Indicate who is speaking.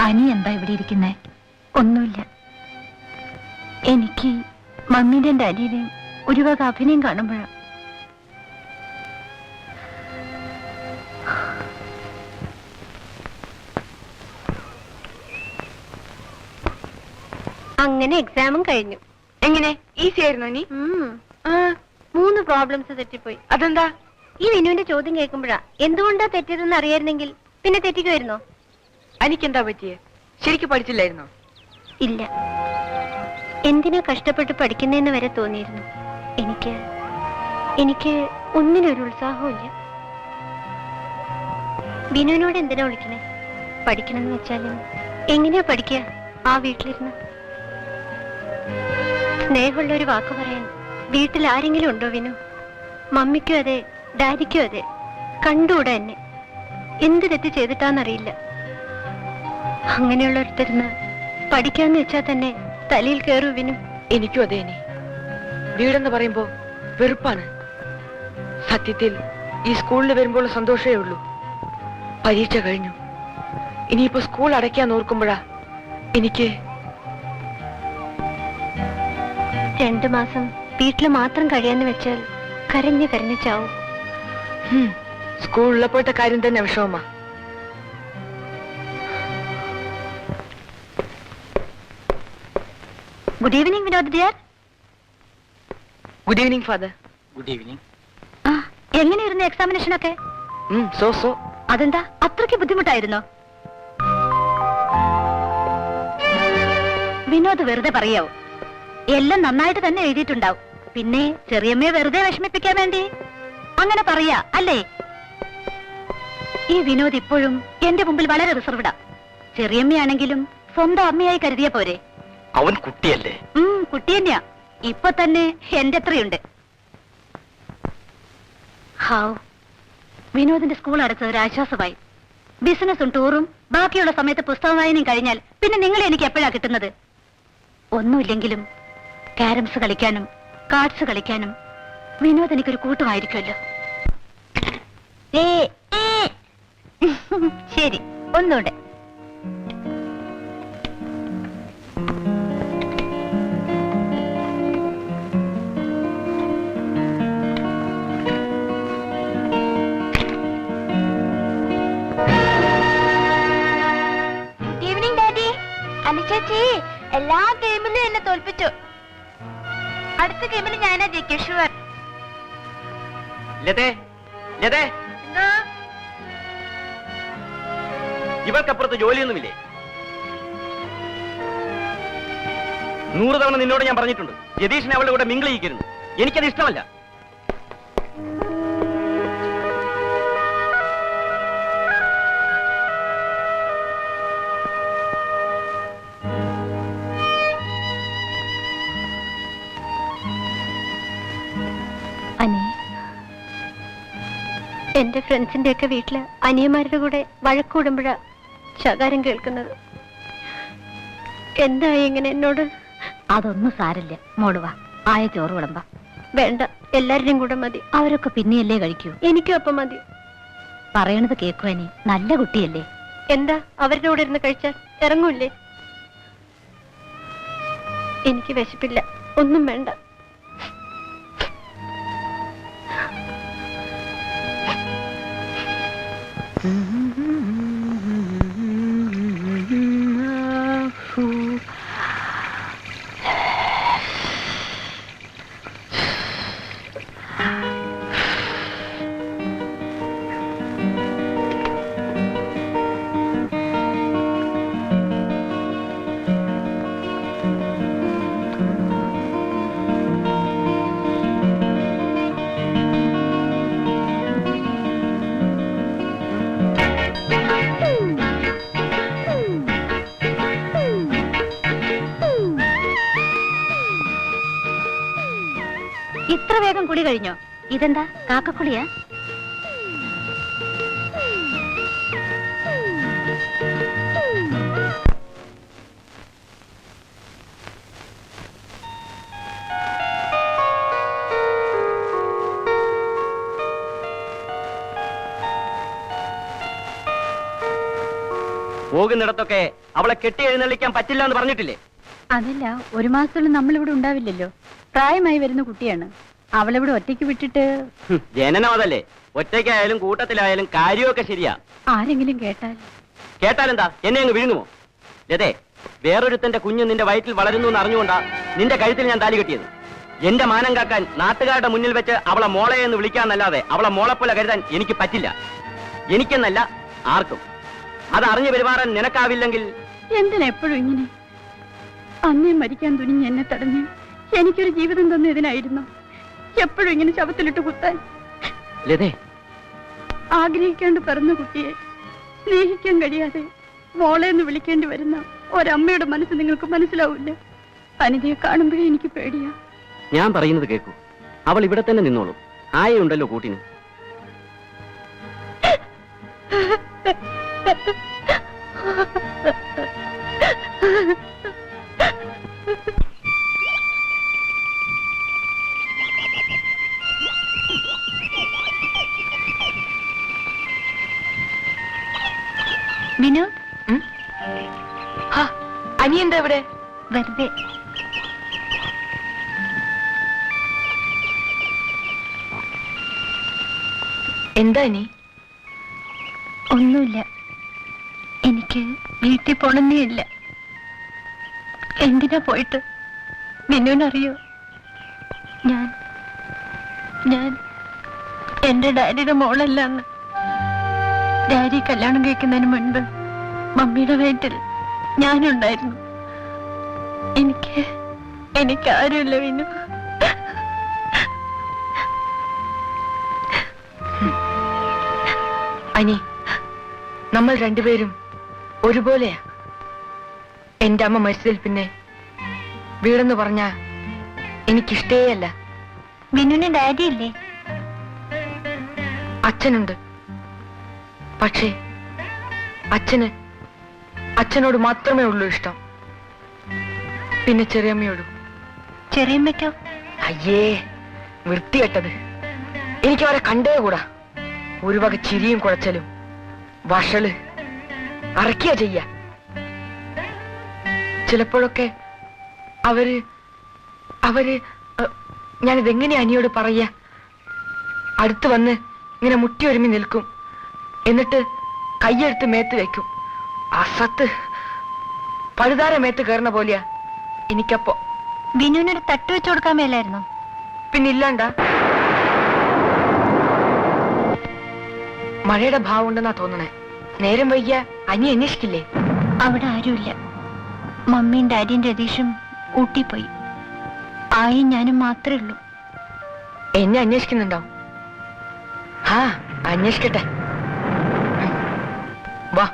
Speaker 1: അനി എന്താ ഇവിടെ ഇരിക്കുന്നേ? ഒന്നുമില്ല. എനിക്ക് മമ്മീന്റെ അനിയനെയും ഒരു വക അഭിനയം കാണുമ്പോഴാ.
Speaker 2: അങ്ങനെ എക്സാമും കഴിഞ്ഞു.
Speaker 3: എങ്ങനെ? ഈസി ആയിരുന്നു നീ?
Speaker 2: 3 പ്രോബ്ലംസ് തെറ്റിപ്പോയി.
Speaker 3: അതെന്താ?
Speaker 2: ഈ വിനുവിന്റെ ചോദ്യം കേൾക്കുമ്പോഴാ എന്തുകൊണ്ടാ തെറ്റിയതെന്ന് അറിയായിരുന്നെങ്കിൽ പിന്നെ തെറ്റിക്കുമായിരുന്നോ?
Speaker 3: എനിക്കെന്താ പറ്റിയേ? ശരിക്കും പഠിച്ചില്ലായിരുന്നോ?
Speaker 2: ഇല്ല, എന്തിനാ കഷ്ടപ്പെട്ട് പഠിക്കുന്നതെന്ന് വരെ തോന്നിയിരുന്നു. എനിക്ക് ഒന്നിനൊരു ഉത്സാഹമില്ല. വിനുവിനോട് എന്തിനാ വിളിക്കണേ? പഠിക്കണമെന്ന് വെച്ചാലും എങ്ങനെയാ പഠിക്കുക ആ വീട്ടിലിരുന്ന്? സ്നേഹമുള്ള ഒരു വാക്ക് പറയാൻ വീട്ടിൽ ആരെങ്കിലും ഉണ്ടോ വിനു? മമ്മിക്കും അതെ, ഡാഡിക്കും അതെ. കണ്ടുകൂടെ എന്നെ എന്ത് തെറ്റ് ചെയ്തിട്ടാന്നറിയില്ല. അങ്ങനെയുള്ള ഒരുത്തരുന്ന് പഠിക്കാന്ന് വെച്ചാൽ തന്നെ തലയിൽ കയറൂ വിനു.
Speaker 3: എനിക്കും അതെ. വീടെന്ന് പറയുമ്പോ വെറുപ്പാണ്. സത്യത്തിൽ ഈ സ്കൂളിൽ വരുമ്പോൾ സന്തോഷമേ ഉള്ളൂ. പരീക്ഷ കഴിഞ്ഞു, ഇനിയിപ്പോ സ്കൂൾ അടയ്ക്കാൻ ഓർക്കുമ്പോഴാ എനിക്ക്
Speaker 2: 2 മാസം വീട്ടിൽ മാത്രം കഴിയാന്ന് വെച്ചാൽ കരഞ്ഞു കരഞ്ഞു ചാവും.
Speaker 3: സ്കൂളിലപ്പോഴത്തെ കാര്യം തന്നെ വിഷമമാ.
Speaker 1: Good evening Vinod dear.
Speaker 3: Good evening father.
Speaker 4: Good evening.
Speaker 1: എങ്ങനെയായിരുന്നു എക്സാമിനേഷൻ ഒക്കെ?
Speaker 3: സോ
Speaker 1: അതെന്താ അത്രയ്ക്ക് ബുദ്ധിമുട്ടായിരുന്നോ? വിനോദ് വെറുതെ പറയാവോ? എല്ലാം നന്നായിട്ട് തന്നെ എഴുതിയിട്ടുണ്ടാവും. പിന്നെ ചെറിയമ്മയെ വെറുതെ വിഷമിപ്പിക്കാൻ വേണ്ടി അങ്ങനെ പറയാ അല്ലേ? ഈ വിനോദ് ഇപ്പോഴും എന്റെ മുമ്പിൽ വളരെ റിസർവ്ഡാ. ചെറിയമ്മയാണെങ്കിലും സ്വന്തം അമ്മയായി കരുതിയ പോരെ?
Speaker 4: അവൻ കുട്ടിയല്ലേ?
Speaker 1: കുട്ടി തന്നെയാ. ഇപ്പൊ തന്നെ എന്റെ എത്രയുണ്ട്. ഹാവ്, വിനോദിന്റെ സ്കൂൾ അടച്ചത് ഒരു ആശ്വാസമായി. ബിസിനസ്സും ടൂറും ബാക്കിയുള്ള സമയത്ത് പുസ്തക വായനയും കഴിഞ്ഞാൽ പിന്നെ നിങ്ങളെ എനിക്ക് എപ്പോഴാ കിട്ടുന്നത്? ഒന്നുമില്ലെങ്കിലും ക്യാരംസ് കളിക്കാനും കാർഡ്സ് കളിക്കാനും വിനോദ് എനിക്കൊരു കൂട്ടുമായിരിക്കുമല്ലോ. ശരി, ഒന്നുകൂടെ.
Speaker 2: Good evening daddy. അനുചേച്ചി എല്ലാ ഗെയിമിലും എന്നെ തോൽപ്പിച്ചു. അടുത്ത ഗെയിമിൽ ഞാനാ ജയിക്കും, ഷുവർ.
Speaker 4: ഇവർക്കപ്പുറത്ത് ജോലിയൊന്നുമില്ലേ? 100 തവണ നിന്നോട് ഞാൻ പറഞ്ഞിട്ടുണ്ട്, യതീഷിനെ അവളുടെ കൂടെ മിങ്കിൾ ചെയ്യിക്കരുത്. എനിക്കത് ഇഷ്ടമല്ല.
Speaker 2: അനി, എന്റെ ഫ്രണ്ട്സിന്റെ ഒക്കെ വീട്ടില് അനിയന്മാരുടെ കൂടെ വഴക്കൂടുമ്പോഴാ ശകാരം കേൾക്കുന്നത്. എന്തായി ഇങ്ങനെ എന്നോട്?
Speaker 1: അതൊന്നും സാരില്ല മോളുവാ, ആയ ചോറ് വിളമ്പാ.
Speaker 2: വേണ്ട, എല്ലാവരുടെയും കൂടെ മതി.
Speaker 1: അവരൊക്കെ പിന്നെയല്ലേ കഴിക്കൂ.
Speaker 2: എനിക്കും അപ്പം മതി.
Speaker 1: പറയണത് കേക്കുവാനി, നല്ല കുട്ടിയല്ലേ?
Speaker 2: എന്താ അവരുടെ കൂടെ ഇരുന്ന് കഴിച്ചാൽ ഇറങ്ങൂല്ലേ? എനിക്ക് വിശപ്പില്ല, ഒന്നും വേണ്ട.
Speaker 1: ഇത്ര വേഗം കുളി കഴിഞ്ഞോ? ഇതെന്താ കാക്കക്കുളിയാ?
Speaker 4: പോകുന്നിടത്തൊക്കെ അവളെ കെട്ടി എഴുന്നള്ളിക്കാൻ പറ്റില്ല എന്ന് പറഞ്ഞിട്ടില്ലേ?
Speaker 1: അതല്ല, ഒരു മാസത്തോളം നമ്മളിവിടെ ഉണ്ടാവില്ലല്ലോ. പ്രായമായി വരുന്ന കുട്ടിയാണ്. അവളിവിടെ ഒറ്റയ്ക്ക് വിട്ടിട്ട്
Speaker 4: ജനനം അതല്ലേ. ഒറ്റയ്ക്കായാലും കൂട്ടത്തിലായാലും കാര്യമൊക്കെ ശരിയാ.
Speaker 1: ആരെങ്കിലും കേട്ടാൽ
Speaker 4: കേട്ടാലെന്താ, എന്നെ അങ്ങ് വിഴുങ്ങുമോ? ലതേ, വേറൊരുത്തന്റെ കുഞ്ഞ് നിന്റെ വയറ്റിൽ വളരുന്നു എന്ന് അറിഞ്ഞുകൊണ്ടാ നിന്റെ കഴുത്തിൽ ഞാൻ താലി കെട്ടിയത്. എന്റെ മാനം കാക്കാൻ നാട്ടുകാരുടെ മുന്നിൽ വെച്ച് അവളെ മോളെ എന്ന് വിളിക്കാന്നല്ലാതെ അവളെ മോളെപ്പോലെ കരുതാൻ എനിക്ക് പറ്റില്ല. എനിക്കെന്നല്ല, ആർക്കും. അത് അറിഞ്ഞു പെരുമാറാൻ നിനക്കാവില്ലെങ്കിൽ
Speaker 1: എന്തിനെപ്പോഴും ഇങ്ങനെ? അന്നേ മരിക്കാൻ തുനിഞ്ഞ് എന്നെ തടഞ്ഞ് എനിക്കൊരു ജീവിതം തന്ന ഇതിനായിരുന്നു. എപ്പോഴും ഇങ്ങനെ ശവത്തിലിട്ട് കുത്താൻ.
Speaker 4: ലതേ,
Speaker 1: ആഗ്രഹിക്കാണ്ട് പിറന്ന കുട്ടിയെ സ്നേഹിക്കാൻ കഴിയാതെ മോളെ എന്ന് വിളിക്കേണ്ടി വരുന്ന ഒരമ്മയുടെ മനസ്സ് നിങ്ങൾക്ക് മനസ്സിലാവില്ല. അനിതയെ കാണുമ്പോഴേ എനിക്ക് പേടിയാ.
Speaker 4: ഞാൻ പറയുന്നത് കേൾക്കൂ. അവൾ ഇവിടെ തന്നെ നിന്നോളൂ. ആയുണ്ടല്ലോ കൂട്ടിന്.
Speaker 1: വിനു,
Speaker 3: അനി എന്താ ഇവിടെ?
Speaker 1: വെറുതെ.
Speaker 3: എന്താ അനി?
Speaker 2: ഒന്നുമില്ല. എനിക്ക് വീട്ടിൽ പോണെന്നേ ഇല്ല. എന്തിനാ പോയിട്ട്? മിന്നുവിനറിയോ, ഞാൻ ഞാൻ എന്റെ ഡാഡിയുടെ മോളല്ലാന്ന്. ഡാഡി കല്യാണം കഴിക്കുന്നതിന് മുൻപ് മമ്മിയുടെ വയറ്റിൽ ഞാനുണ്ടായിരുന്നു. എനിക്ക് ആരുമില്ല വിനു.
Speaker 3: അനി, നമ്മൾ രണ്ടുപേരും ഒരുപോലെയാ. എന്റെ അമ്മ മരിച്ചതിൽ പിന്നെ വീടെന്ന് പറഞ്ഞാ എനിക്കിഷ്ടേയല്ല.
Speaker 2: വിനുവിന് ഡാഡി ഇല്ലേ?
Speaker 3: അച്ഛനുണ്ട്. പക്ഷേ അച്ഛനോട് മാത്രമേ ഉള്ളൂ ഇഷ്ടം. പിന്നെ ചെറിയമ്മയോടും.
Speaker 2: ചെറിയമ്മയ്ക്കോ?
Speaker 3: അയ്യേ, വൃത്തികെട്ടത്. എനിക്ക് അവരെ കണ്ടേ കൂടാ. ഒരു വക ചിരിയും കുഴച്ചലും വഷള് അറക്കിയ ചെയ്യ. ചിലപ്പോഴൊക്കെ അവര് ഞാനിതെങ്ങനെയാ അനിയോട് പറയാ? അടുത്ത് വന്ന് ഇങ്ങനെ മുട്ടി ഒരുമി നിൽക്കും. എന്നിട്ട് കയ്യെടുത്ത് മേത്ത് വെക്കും. അസത്ത് പഴുതാര മേത്ത് കയറുന്ന പോലെയാ എനിക്കപ്പോ.
Speaker 2: വിനുവിനൊരു തട്ട് വെച്ചു കൊടുക്കാൻ മേലായിരുന്നോ?
Speaker 3: പിന്നില്ലാണ്ടാ. മഴയുടെ ഭാവം ഉണ്ടെന്നാ തോന്നണേ. നേരം വൈകിയ അനി അന്വേഷിക്കില്ലേ?
Speaker 2: അവിടെ ആരുമില്ല. മമ്മിയും ഡാഡിയും രതീഷും ഊട്ടി പോയി. ആയും ഞാനും മാത്രമേ ഉള്ളൂ.
Speaker 3: എന്നെ അന്വേഷിക്കുന്നുണ്ടാവും. ആ, അന്വേഷിക്കട്ടെ. വാ.